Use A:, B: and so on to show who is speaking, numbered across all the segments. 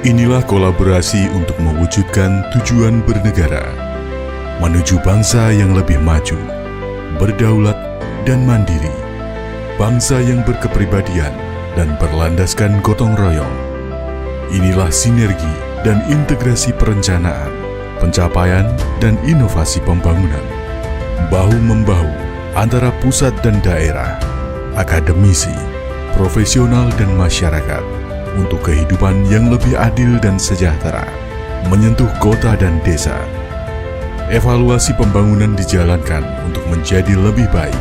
A: Inilah kolaborasi untuk mewujudkan tujuan bernegara, menuju bangsa yang lebih maju, berdaulat dan mandiri, bangsa yang berkepribadian dan berlandaskan gotong royong. Inilah sinergi dan integrasi perencanaan, pencapaian dan inovasi pembangunan, bahu-membahu antara pusat dan daerah, akademisi, profesional dan masyarakat untuk kehidupan yang lebih adil dan sejahtera, menyentuh kota dan desa. Evaluasi pembangunan dijalankan untuk menjadi lebih baik,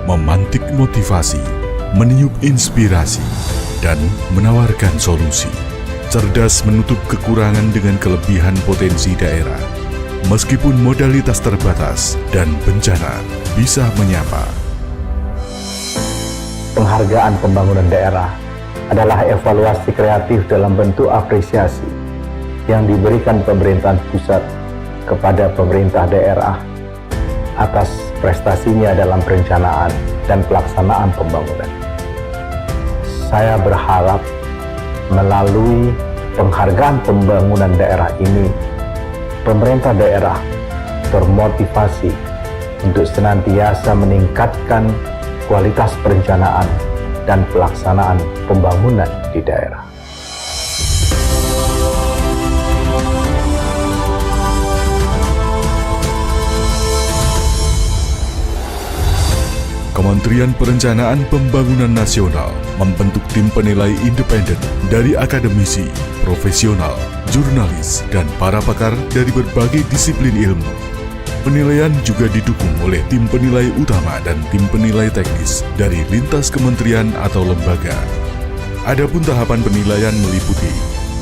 A: memantik motivasi, meniup inspirasi, dan menawarkan solusi. Cerdas menutup kekurangan dengan kelebihan potensi daerah, meskipun modalitas terbatas dan bencana bisa menyapa.
B: Penghargaan pembangunan daerah adalah evaluasi kreatif dalam bentuk apresiasi yang diberikan pemerintahan pusat kepada pemerintah daerah atas prestasinya dalam perencanaan dan pelaksanaan pembangunan. Saya berharap melalui penghargaan pembangunan daerah ini, pemerintah daerah termotivasi untuk senantiasa meningkatkan kualitas perencanaan dan pelaksanaan pembangunan di daerah.
A: Kementerian Perencanaan Pembangunan Nasional membentuk tim penilai independen dari akademisi, profesional, jurnalis, dan para pakar dari berbagai disiplin ilmu. Penilaian juga didukung oleh tim penilai utama dan tim penilai teknis dari lintas kementerian atau lembaga. Adapun tahapan penilaian meliputi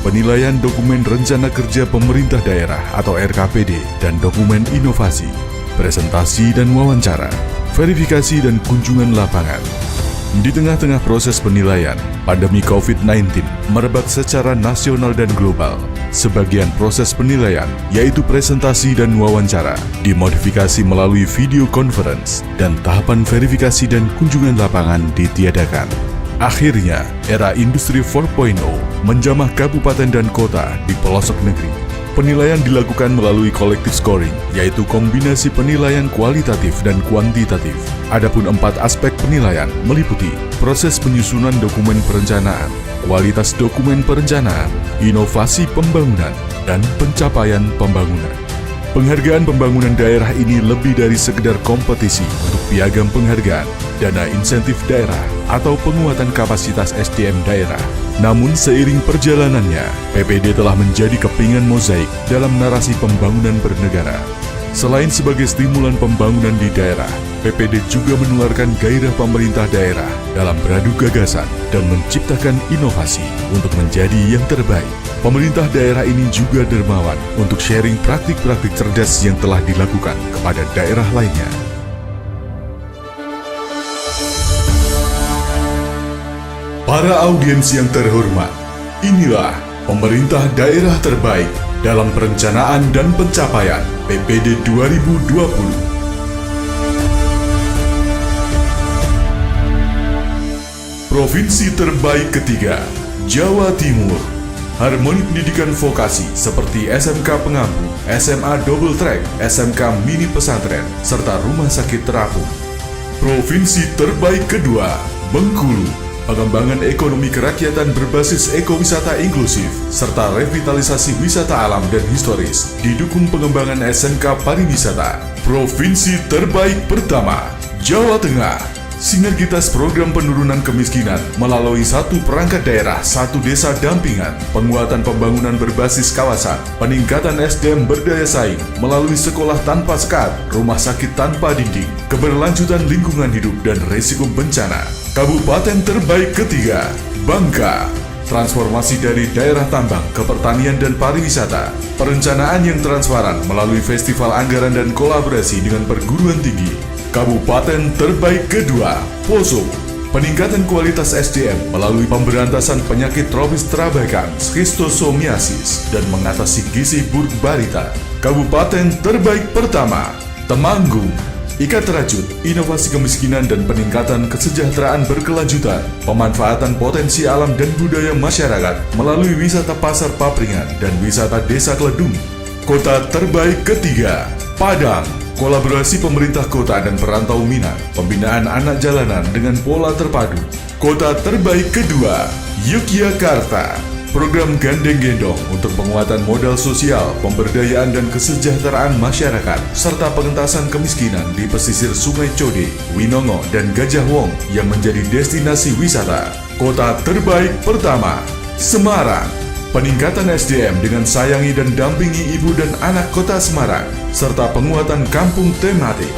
A: penilaian dokumen rencana kerja pemerintah daerah atau RKPD dan dokumen inovasi, presentasi dan wawancara, verifikasi dan kunjungan lapangan. Di tengah-tengah proses penilaian, pandemi COVID-19 merebak secara nasional dan global. Sebagian proses penilaian, yaitu presentasi dan wawancara, dimodifikasi melalui video conference dan tahapan verifikasi dan kunjungan lapangan ditiadakan. Akhirnya, era Industri 4.0 menjamah kabupaten dan kota di pelosok negeri. Penilaian dilakukan melalui collective scoring, yaitu kombinasi penilaian kualitatif dan kuantitatif. Adapun 4 aspek penilaian meliputi proses penyusunan dokumen perencanaan, kualitas dokumen perencanaan, inovasi pembangunan, dan pencapaian pembangunan. Penghargaan pembangunan daerah ini lebih dari sekedar kompetisi untuk piagam penghargaan, dana insentif daerah, atau penguatan kapasitas SDM daerah. Namun seiring perjalanannya, PPD telah menjadi kepingan mozaik dalam narasi pembangunan bernegara. Selain sebagai stimulan pembangunan di daerah, PPD juga menularkan gairah pemerintah daerah dalam beradu gagasan dan menciptakan inovasi untuk menjadi yang terbaik. Pemerintah daerah ini juga dermawan untuk sharing praktik-praktik cerdas yang telah dilakukan kepada daerah lainnya. Para audiens yang terhormat, inilah pemerintah daerah terbaik dalam perencanaan dan pencapaian PPD 2020. Provinsi terbaik ketiga, Jawa Timur. Harmoni pendidikan vokasi seperti SMK Pengampu, SMA Double Track, SMK Mini Pesantren, serta rumah sakit terapung. Provinsi terbaik kedua, Bengkulu. Pengembangan ekonomi kerakyatan berbasis ekowisata inklusif, serta revitalisasi wisata alam dan historis, didukung pengembangan SMK Pariwisata. Provinsi terbaik pertama, Jawa Tengah. Sinergitas program penurunan kemiskinan melalui satu perangkat daerah, satu desa dampingan, penguatan pembangunan berbasis kawasan, peningkatan SDM berdaya saing melalui sekolah tanpa sekat, rumah sakit tanpa dinding, keberlanjutan lingkungan hidup dan risiko bencana. Kabupaten terbaik ketiga, Bangka. Transformasi dari daerah tambang ke pertanian dan pariwisata, perencanaan yang transparan melalui festival anggaran dan kolaborasi dengan perguruan tinggi. Kabupaten terbaik kedua, Poso. Peningkatan kualitas SDM melalui pemberantasan penyakit tropis Trabekan, Schistosomiasis, dan mengatasi gizi buruk balita. Kabupaten terbaik pertama, Temanggung. ikat rajut, inovasi kemiskinan dan peningkatan kesejahteraan berkelanjutan, pemanfaatan potensi alam dan budaya masyarakat melalui wisata Pasar Papringan dan wisata Desa Kledung. Kota terbaik ketiga, Padang. Kolaborasi pemerintah kota dan perantau minat, pembinaan anak jalanan dengan pola terpadu. Kota terbaik kedua, Yogyakarta. Program gandeng gendong untuk penguatan modal sosial, pemberdayaan dan kesejahteraan masyarakat, serta pengentasan kemiskinan di pesisir Sungai Code, Winongo, dan Gajah Wong yang menjadi destinasi wisata. Kota terbaik pertama, Semarang. Peningkatan SDM dengan sayangi dan dampingi ibu dan anak kota Semarang, serta penguatan kampung tematik.